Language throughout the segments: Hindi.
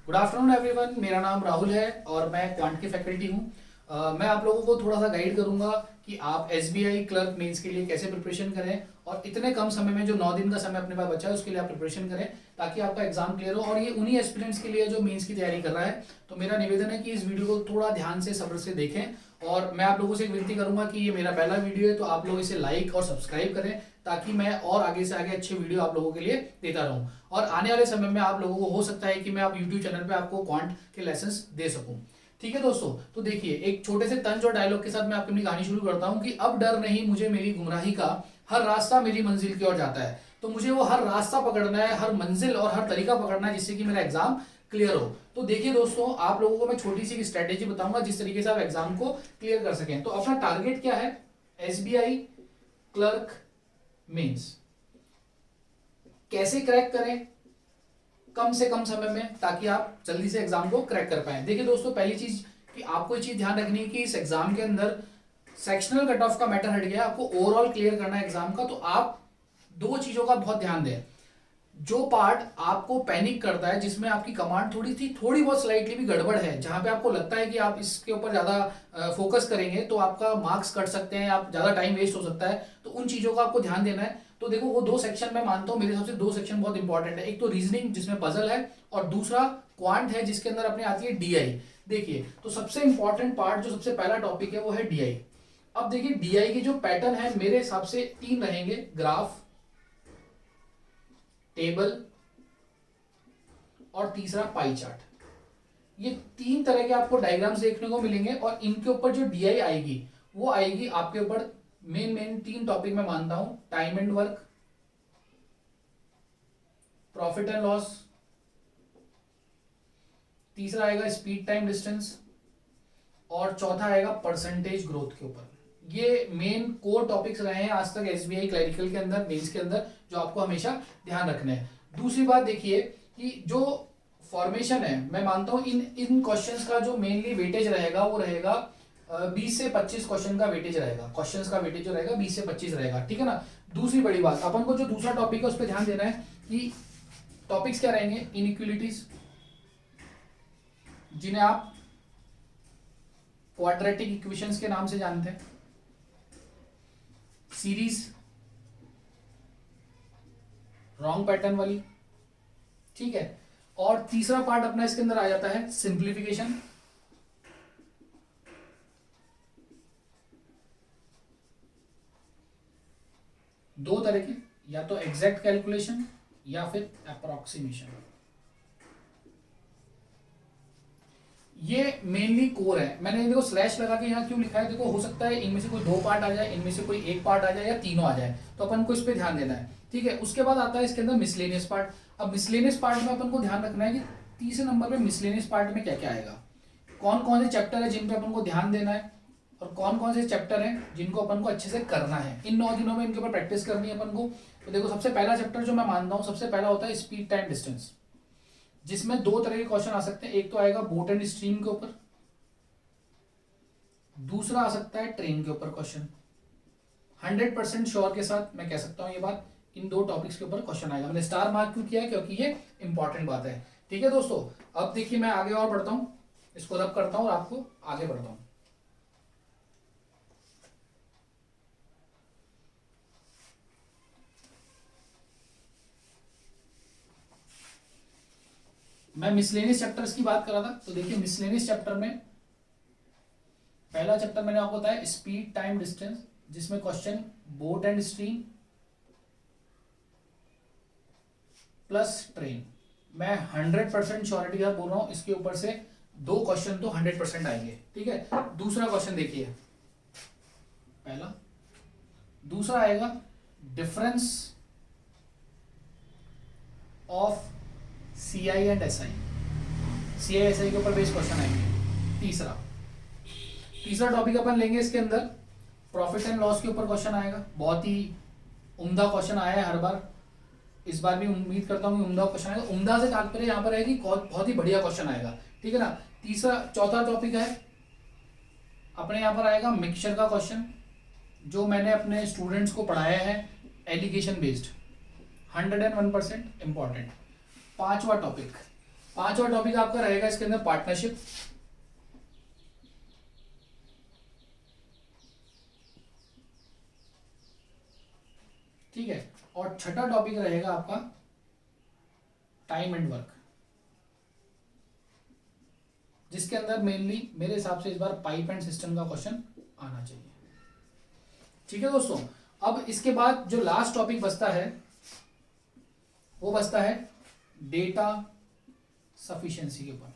गुड आफ्टरनून एवरीवन, मेरा नाम राहुल है और मैं क्वांट की फैकल्टी हूँ। मैं आप लोगों को थोड़ा सा गाइड करूंगा कि आप एसबीआई क्लर्क मेंस के लिए कैसे प्रिपरेशन करें और इतने कम समय में जो 9 दिन का समय अपने पास बचा है उसके लिए आप प्रिपरेशन करें ताकि आपका एग्जाम क्लियर हो। और ये उन्हीं एस्पिरेंट्स के लिए जो मेंस की तैयारी कर रहा है, तो मेरा निवेदन है कि इस वीडियो को थोड़ा ध्यान से सब्र से देखें। और मैं आप लोगों से एक विनती करूंगा कि ये मेरा पहला वीडियो है, तो आप लोग इसे लाइक और सब्सक्राइब करें ताकि मैं और आगे से आगे अच्छे वीडियो आप लोगों के लिए देता रहूं। और आने वाले समय में आप लोगों को हो सकता है कि मैं आप यूट्यूब चैनल पे आपको क्वांट के लेसन्स दे सकूं। ठीक है दोस्तों, तो देखिए एक छोटे से तंज और डायलॉग के साथ मैं आपकी अपनी कहानी शुरू करता हूं कि अब डर नहीं मुझे मेरी गुमराही का, हर रास्ता मेरी मंजिल की ओर जाता है। तो मुझे वो हर रास्ता पकड़ना है, हर मंजिल और हर तरीका पकड़ना है जिससे कि मेरा एग्जाम क्लियर हो। तो देखिए दोस्तों, आप लोगों को मैं छोटी सी स्ट्रेटेजी बताऊंगा जिस तरीके से आप एग्जाम को क्लियर कर सकें। तो अपना टारगेट क्या है? एसबीआई क्लर्क मेंस कैसे क्रैक करें कम से कम समय में ताकि आप जल्दी से एग्जाम को क्रैक कर पाए। देखिए दोस्तों, पहली चीज कि आपको ये चीज ध्यान रखनी है कि इस एग्जाम के अंदर सेक्शनल कट ऑफ का मैटर हट गया, आपको ओवरऑल क्लियर करना है एग्जाम का। तो आप दो चीजों का बहुत ध्यान दें। जो पार्ट आपको पैनिक करता है, जिसमें आपकी कमांड थोड़ी बहुत स्लाइटली भी गड़बड़ है, जहां पे आपको लगता है कि आप इसके ऊपर ज्यादा फोकस करेंगे तो आपका मार्क्स कट सकते हैं, आप ज्यादा टाइम वेस्ट हो सकता है, तो उन चीजों का आपको ध्यान देना है। तो देखो वो दो सेक्शन मैं मानता हूं, मेरे हिसाब से दो सेक्शन बहुत इंपॉर्टेंट है। एक तो रीजनिंग जिसमें पजल है और दूसरा क्वांट है जिसके अंदर अपने आती है डीआई। देखिए तो सबसे इंपॉर्टेंट पार्ट जो सबसे पहला टॉपिक है वो है डीआई। अब देखिए डीआई के जो पैटर्न है मेरे हिसाब से तीन रहेंगे: ग्राफ, टेबल और तीसरा पाई चार्ट। ये तीन तरह के आपको डायग्राम्स देखने को मिलेंगे और इनके ऊपर जो डीआई आएगी वो आएगी आपके ऊपर मेन तीन टॉपिक में मानता हूं: time and work, profit and loss, तीसरा आएगा स्पीड टाइम डिस्टेंस और चौथा आएगा परसेंटेज ग्रोथ के ऊपर। ये मेन कोर टॉपिक्स रहे हैं आज तक एसबीआई क्लरिकल के अंदर, मेंस के अंदर, जो आपको हमेशा ध्यान रखना है। दूसरी बात देखिए कि जो फॉर्मेशन है, मैं मानता हूं इन क्वेश्चंस का जो मेनली वेटेज रहेगा वो रहेगा 20 से 25 क्वेश्चन का वेटेज रहेगा। क्वेश्चंस का वेटेज जो रहेगा 20 से 25 रहेगा, ठीक है ना। दूसरी बड़ी बात, अपन को जो दूसरा टॉपिक है उस पर ध्यान देना है कि टॉपिक्स क्या रहेंगे: इनइक्वलिटीज, जिन्हें आप क्वाड्रेटिक इक्वेशंस के नाम से जानते हैं, सीरीज, रॉन्ग पैटर्न वाली, ठीक है। और तीसरा पार्ट अपना इसके अंदर आ जाता है सिंप्लीफिकेशन। दो तरह के, या तो एग्जैक्ट कैलकुलेशन या फिर अप्रोक्सीमेशन। ये मेनली कोर है। मैंने देखो स्लैश लगा के यहाँ क्यों लिखा है, देखो हो सकता है इनमें से कोई दो पार्ट आ जाए, इनमें से कोई एक पार्ट आ जाए या तीनों आ जाए, तो अपन को इस पे ध्यान देना है, ठीक है। उसके बाद आता है इसके अंदर मिसलेनियस पार्ट। अब मिसलेनियस पार्ट में अपन को ध्यान रखना है कि तीसरे नंबर पे मिसलेनियस पार्ट में क्या क्या आएगा, कौन कौन से चैप्टर है जिन पे अपन को ध्यान देना है और कौन कौन से चैप्टर हैं जिनको अपन को अच्छे से करना है। इन 9 दिनों में इनके ऊपर प्रैक्टिस करनी है अपन को। तो देखो सबसे पहला चैप्टर जो मैं मानता हूँ, सबसे पहला होता है स्पीड टाइम डिस्टेंस, जिसमें दो तरह के क्वेश्चन आ सकते हैं। एक तो आएगा बोट एंड स्ट्रीम के ऊपर, दूसरा आ सकता है ट्रेन के ऊपर क्वेश्चन। 100% श्योर के साथ मैं कह सकता हूं ये बात, इन दो टॉपिक्स के ऊपर क्वेश्चन आएगा। मैंने स्टार मार्क क्यों किया है, क्योंकि ये इंपॉर्टेंट बात है, ठीक है दोस्तों। अब देखिए मैं आगे और बढ़ता हूं, इसको रब करता हूं और आपको आगे बढ़ता हूं। मैं मिसलेनियस चैप्टर्स की बात कर रहा था, तो देखिए मिसलेनियस चैप्टर में पहला चैप्टर मैंने आपको बताया स्पीड टाइम डिस्टेंस, जिसमें question boat and stream plus train. मैं 100% श्योरिटी के साथ बोल रहा हूं, इसके ऊपर से दो क्वेश्चन तो 100% आएंगे, ठीक है। दूसरा क्वेश्चन देखिए, पहला, दूसरा आएगा difference of CI and SI. CI SI के ऊपर बेस क्वेश्चन आएंगे। तीसरा टॉपिक अपन लेंगे इसके अंदर प्रॉफिट एंड लॉस के ऊपर क्वेश्चन आएगा। बहुत ही उम्दा क्वेश्चन आया है हर बार, इस बार भी उम्मीद करता हूँ कि उम्दा क्वेश्चन आएगा। उम्दा से तात्पर्य यहाँ पर है कि बहुत ही बढ़िया क्वेश्चन आएगा, ठीक है ना। चौथा टॉपिक है अपने यहाँ पर आएगा मिक्सचर का क्वेश्चन, जो मैंने अपने स्टूडेंट्स को पढ़ाया है, एलिगेशन बेस्ड, 101% इंपॉर्टेंट। पांचवा 5वां टॉपिक आपका रहेगा इसके अंदर पार्टनरशिप। ठीक है, और छठा टॉपिक रहेगा आपका टाइम एंड वर्क, जिसके अंदर मेनली मेरे हिसाब से इस बार पाइप एंड सिस्टम का क्वेश्चन आना चाहिए। ठीक है दोस्तों, अब इसके बाद जो लास्ट टॉपिक बचता है वो बचता है डेटा सफिशिएंसी के ऊपर।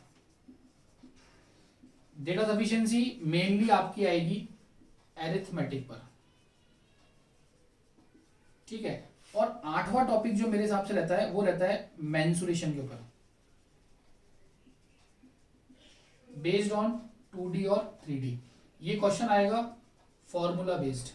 डेटा सफिशिएंसी मेनली आपकी आएगी एरिथमेटिक पर। ठीक है, और 8वां टॉपिक जो मेरे हिसाब से रहता है वो रहता है मेंसुरेशन के ऊपर, बेस्ड ऑन 2D और 3D। ये क्वेश्चन आएगा फॉर्मूला बेस्ड।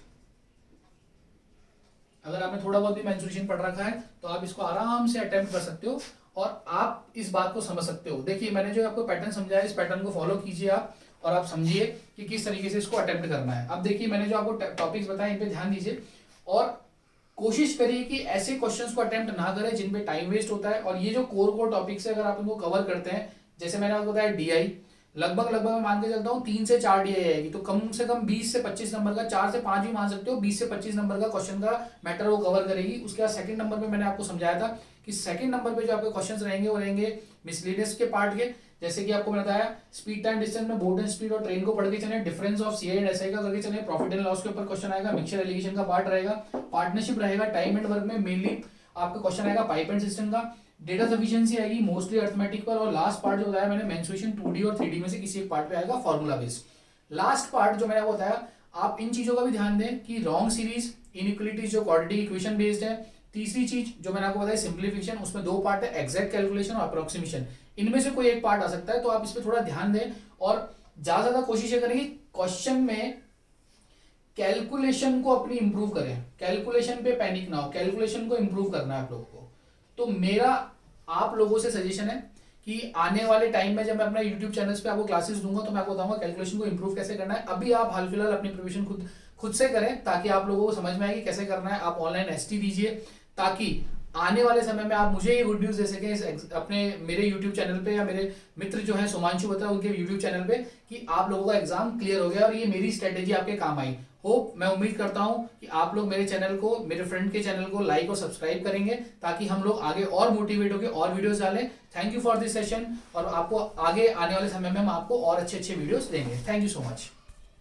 अगर आपने थोड़ा बहुत भी मेंसुरेशन पढ़ रखा है तो आप इसको आराम से अटेम्प्ट कर सकते हो और आप इस बात को समझ सकते हो। देखिए मैंने जो आपको पैटर्न समझाया, इस पैटर्न को फॉलो कीजिए आप और आप समझिए कि किस तरीके से इसको अटेम्प्ट करना है। अब देखिए मैंने जो आपको टॉपिक्स बताए इन पे ध्यान दीजिए और कोशिश करिए कि ऐसे क्वेश्चंस को अटेम्प्ट ना करें जिनपे टाइम वेस्ट होता है। और ये जो कोर टॉपिक्स है अगर आप इनको कवर करते हैं, जैसे मैंने आपको बताया DI लगभग मैं मान के चलता हूँ 3 से 4 DI आएगी, तो कम से कम 20 से 25 नंबर का, 4 से 5 भी मान सकते हो, 20 से 25 नंबर का क्वेश्चन का मैटर वो कवर करेगी। उसके बाद सेकंड नंबर पे मैंने आपको समझाया था कि सेकंड नंबर पे जो आपके क्वेश्चंस रहेंगे वो रहेंगे मिसलेनियस के पार्ट के, जैसे कि आपको मैंने बताया स्पीड टाइम डिस्टेंस में बोर्ड एंड स्पीड और ट्रेन को पढ़ के चले, difference of CI and SI का करके चले, प्रॉफिट एंड लॉस के ऊपर क्वेश्चन आएगा, मिक्सचर एलिगेशन का पार्ट रहेगा, पार्टनरशिप रहेगा, टाइम एंड वर्क में मेनली आपका क्वेश्चन आएगा पाइप एंड सिस्टम का, डेटा सफिशिएंसी आएगी मोस्टली अरिथमेटिक पर, और लास्ट पार्ट जो बताया मैंने मेंसुरेशन 2D और 3D में से किसी एक पार्ट पे आएगा फॉर्मूला बेस्ड। लास्ट पार्ट जो मैंने बताया आप इन चीजों का भी ध्यान दें कि रॉन्ग सीरीज, इनइक्वालिटीज जो क्वाड्रेटिक इक्वेशन बेस्ड है, तीसरी चीज जो मैंने आपको बताया सिंप्लीफिकेशन, उसमें 2 पार्ट है एग्जैक्ट कैलकुलेशन और अप्रोक्सीमेशन, इनमें से कोई एक पार्ट आ सकता है, तो आप इस पर थोड़ा ध्यान दें और ज्यादा से ज्यादा कोशिश करें कि क्वेश्चन में कैलकुलेशन को अपनी इंप्रूव करें, कैलकुलेशन पे पैनिक ना हो, कैलकुलेशन को इंप्रूव करना है आप लोगों को। तो मेरा आप लोगों से सजेशन है कि आने वाले टाइम में जब मैं अपना YouTube चैनल्स पे आपको क्लासेस दूंगा तो मैं आपको बताऊंगा कैलकुलेशन को इंप्रूव कैसे करना है। अभी आप हाल फिलहाल अपनी प्रिपरेशन खुद से करें ताकि आप लोगों को समझ में आए कि कैसे करना है। आप ऑनलाइन ST दीजिए ताकि आने वाले समय में आप मुझे ये गुड न्यूज दे सकें अपने मेरे YouTube चैनल पे या मेरे मित्र जो है सुमांशु बत्रा उनके YouTube चैनल पे कि आप लोगों का एग्जाम क्लियर हो गया और ये मेरी स्ट्रेटेजी आपके काम आई। होप मैं उम्मीद करता हूं कि आप लोग मेरे चैनल को, मेरे फ्रेंड के चैनल को लाइक और सब्सक्राइब करेंगे ताकि हम लोग आगे और मोटिवेट होकर और वीडियोस डालें। Thank you for this session और आपको आगे आने वाले समय में हम आपको और अच्छे वीडियोस देंगे। Thank you so much.